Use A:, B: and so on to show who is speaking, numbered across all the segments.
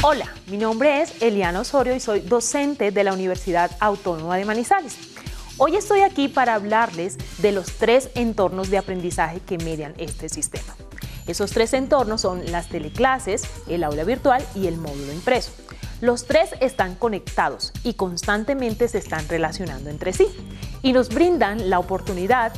A: Hola, mi nombre es Eliana Osorio y soy docente de la Universidad Autónoma de Manizales. Hoy estoy aquí para hablarles de los 3 entornos de aprendizaje que median este sistema. Esos 3 entornos son las teleclases, el aula virtual y el módulo impreso. Los 3 están conectados y constantemente se están relacionando entre sí y nos brindan la oportunidad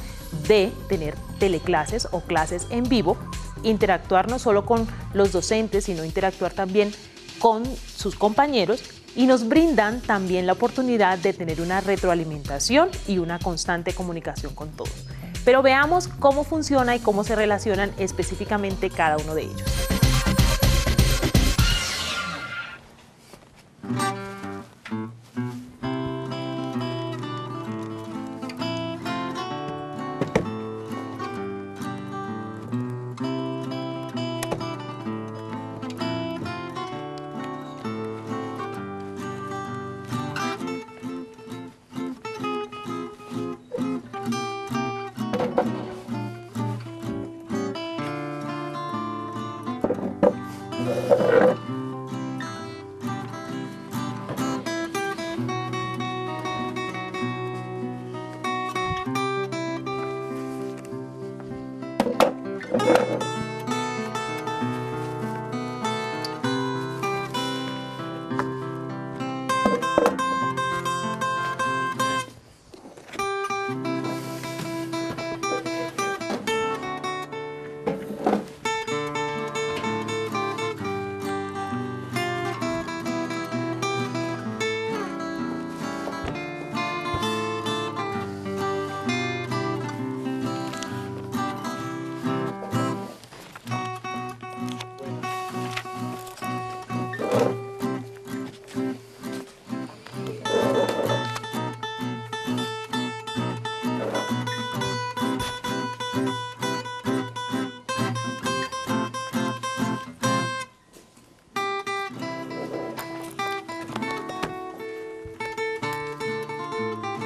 A: de tener teleclases o clases en vivo, interactuar no solo con los docentes, sino interactuar también con sus compañeros, y nos brindan también la oportunidad de tener una retroalimentación y una constante comunicación con todos. Pero veamos cómo funciona y cómo se relacionan específicamente cada uno de ellos.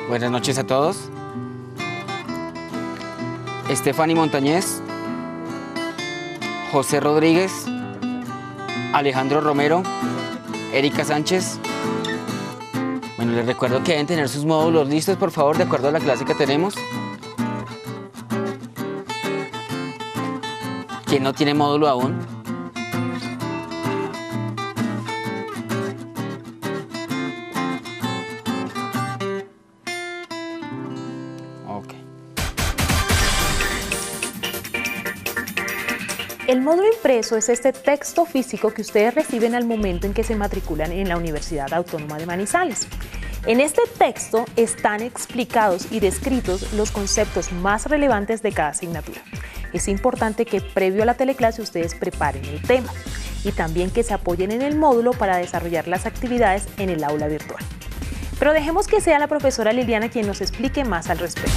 B: Buenas noches a todos. Stephanie Montañez, José Rodríguez, Alejandro Romero, Erika Sánchez. Bueno, les recuerdo que deben tener sus módulos listos, por favor, de acuerdo a la clase que tenemos. ¿Quién no tiene módulo aún?
A: El módulo impreso es este texto físico que ustedes reciben al momento en que se matriculan en la Universidad Autónoma de Manizales. En este texto están explicados y descritos los conceptos más relevantes de cada asignatura. Es importante que previo a la teleclase ustedes preparen el tema y también que se apoyen en el módulo para desarrollar las actividades en el aula virtual. Pero dejemos que sea la profesora Liliana quien nos explique más al respecto.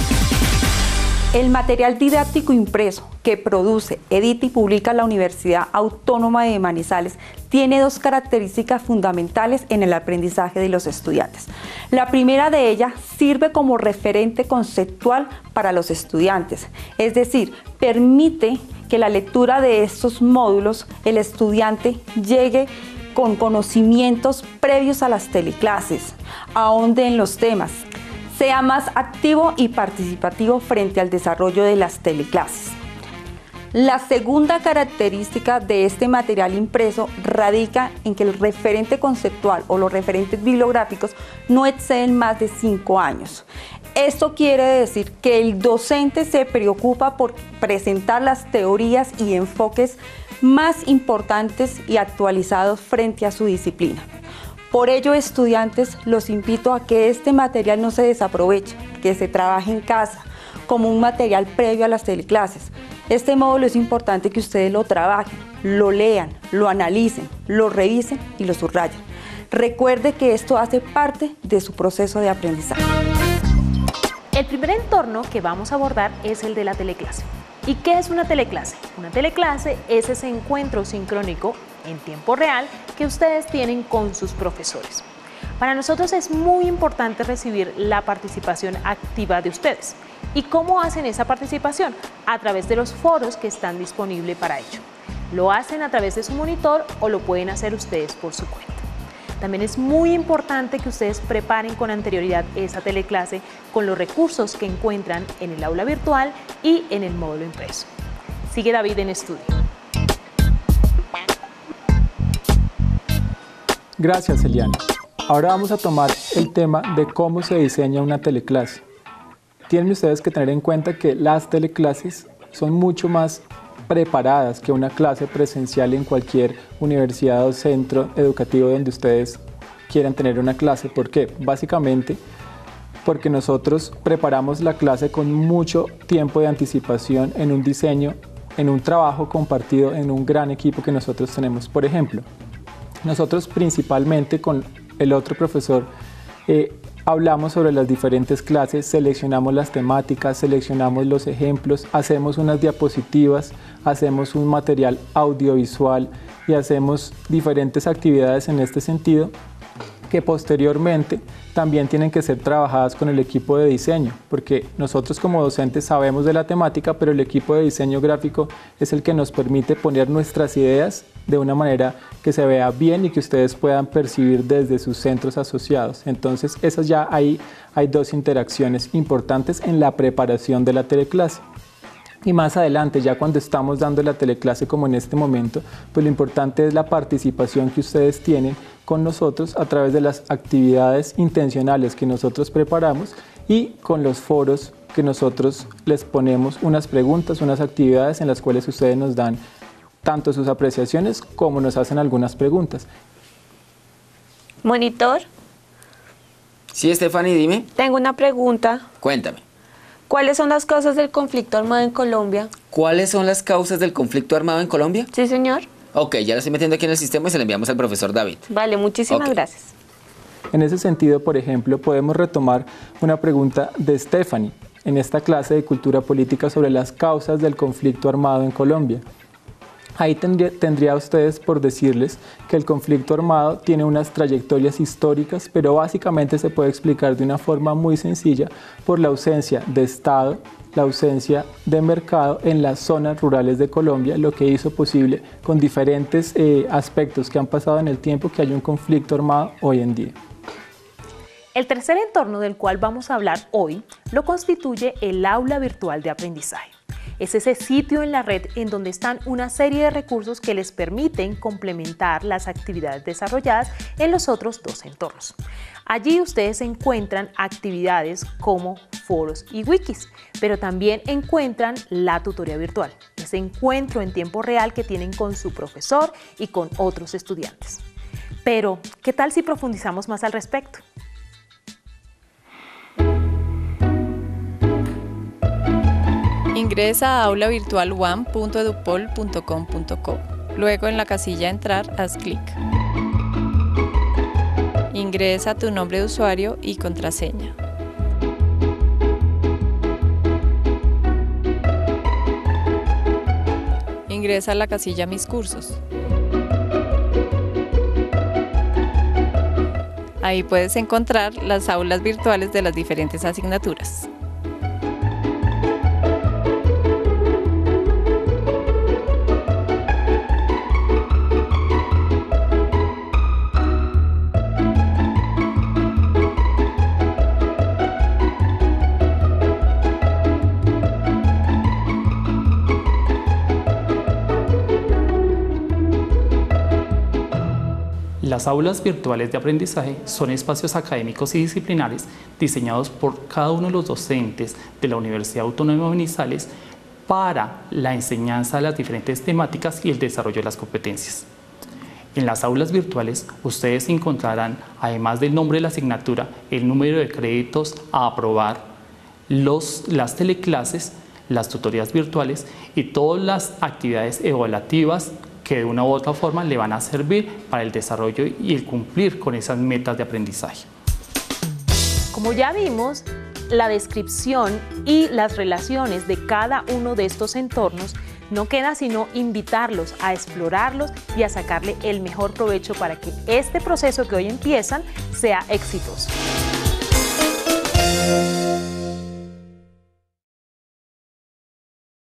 C: El material didáctico impreso que produce, edita y publica la Universidad Autónoma de Manizales tiene 2 características fundamentales en el aprendizaje de los estudiantes. La primera de ellas sirve como referente conceptual para los estudiantes, es decir, permite que la lectura de estos módulos el estudiante llegue con conocimientos previos a las teleclases, ahonde en los temas, sea más activo y participativo frente al desarrollo de las teleclases. La segunda característica de este material impreso radica en que el referente conceptual o los referentes bibliográficos no exceden más de 5 años. Esto quiere decir que el docente se preocupa por presentar las teorías y enfoques más importantes y actualizados frente a su disciplina. Por ello, estudiantes, los invito a que este material no se desaproveche, que se trabaje en casa como un material previo a las teleclases. Este módulo es importante que ustedes lo trabajen, lo lean, lo analicen, lo revisen y lo subrayen. Recuerde que esto hace parte de su proceso de aprendizaje.
A: El primer entorno que vamos a abordar es el de la teleclase. ¿Y qué es una teleclase? Una teleclase es ese encuentro sincrónico en tiempo real que ustedes tienen con sus profesores. Para nosotros es muy importante recibir la participación activa de ustedes. ¿Y cómo hacen esa participación? A través de los foros que están disponibles para ello. Lo hacen a través de su monitor o lo pueden hacer ustedes por su cuenta. También es muy importante que ustedes preparen con anterioridad esa teleclase con los recursos que encuentran en el aula virtual y en el módulo impreso. Sigue David en estudio.
D: Gracias, Eliana. Ahora vamos a tomar el tema de cómo se diseña una teleclase. Tienen ustedes que tener en cuenta que las teleclases son mucho más preparadas que una clase presencial en cualquier universidad o centro educativo donde ustedes quieran tener una clase. ¿Por qué? Básicamente porque nosotros preparamos la clase con mucho tiempo de anticipación en un diseño, en un trabajo compartido, en un gran equipo que nosotros tenemos. Por ejemplo, nosotros principalmente con el otro profesor hablamos sobre las diferentes clases, seleccionamos las temáticas, seleccionamos los ejemplos, hacemos unas diapositivas, hacemos un material audiovisual y hacemos diferentes actividades en este sentido que posteriormente también tienen que ser trabajadas con el equipo de diseño, porque nosotros como docentes sabemos de la temática, pero el equipo de diseño gráfico es el que nos permite poner nuestras ideas de una manera que se vea bien y que ustedes puedan percibir desde sus centros asociados. Entonces, esas ya ahí hay dos interacciones importantes en la preparación de la teleclase. Y más adelante, ya cuando estamos dando la teleclase como en este momento, pues lo importante es la participación que ustedes tienen con nosotros a través de las actividades intencionales que nosotros preparamos y con los foros que nosotros les ponemos unas preguntas, unas actividades en las cuales ustedes nos dan tanto sus apreciaciones como nos hacen algunas preguntas.
E: Monitor.
B: Sí, Stephanie, dime.
E: Tengo una pregunta.
B: Cuéntame.
E: ¿Cuáles son las causas del conflicto armado en Colombia?
B: ¿Cuáles son las causas del conflicto armado en Colombia?
E: Sí, señor.
B: Ok, ya la estoy metiendo aquí en el sistema y se la enviamos al profesor David.
E: Vale, muchísimas gracias.
D: En ese sentido, por ejemplo, podemos retomar una pregunta de Stephanie en esta clase de Cultura Política sobre las causas del conflicto armado en Colombia. Ahí tendría a ustedes por decirles que el conflicto armado tiene unas trayectorias históricas, pero básicamente se puede explicar de una forma muy sencilla por la ausencia de Estado, la ausencia de mercado en las zonas rurales de Colombia, lo que hizo posible con diferentes aspectos que han pasado en el tiempo que haya un conflicto armado hoy en día.
A: El tercer entorno del cual vamos a hablar hoy lo constituye el aula virtual de aprendizaje. Es ese sitio en la red en donde están una serie de recursos que les permiten complementar las actividades desarrolladas en los otros dos entornos. Allí ustedes encuentran actividades como foros y wikis, pero también encuentran la tutoría virtual, ese encuentro en tiempo real que tienen con su profesor y con otros estudiantes. Pero, ¿qué tal si profundizamos más al respecto?
F: Ingresa a aulavirtual1.edupol.com.co. Luego en la casilla Entrar, haz clic. Ingresa tu nombre de usuario y contraseña. Ingresa a la casilla Mis cursos. Ahí puedes encontrar las aulas virtuales de las diferentes asignaturas.
G: Las aulas virtuales de aprendizaje son espacios académicos y disciplinares diseñados por cada uno de los docentes de la Universidad Autónoma de Manizales para la enseñanza de las diferentes temáticas y el desarrollo de las competencias. En las aulas virtuales ustedes encontrarán, además del nombre de la asignatura, el número de créditos a aprobar, las teleclases, las tutorías virtuales y todas las actividades evaluativas que de una u otra forma le van a servir para el desarrollo y el cumplir con esas metas de aprendizaje.
A: Como ya vimos, la descripción y las relaciones de cada uno de estos entornos no queda sino invitarlos a explorarlos y a sacarle el mejor provecho para que este proceso que hoy empiezan sea exitoso.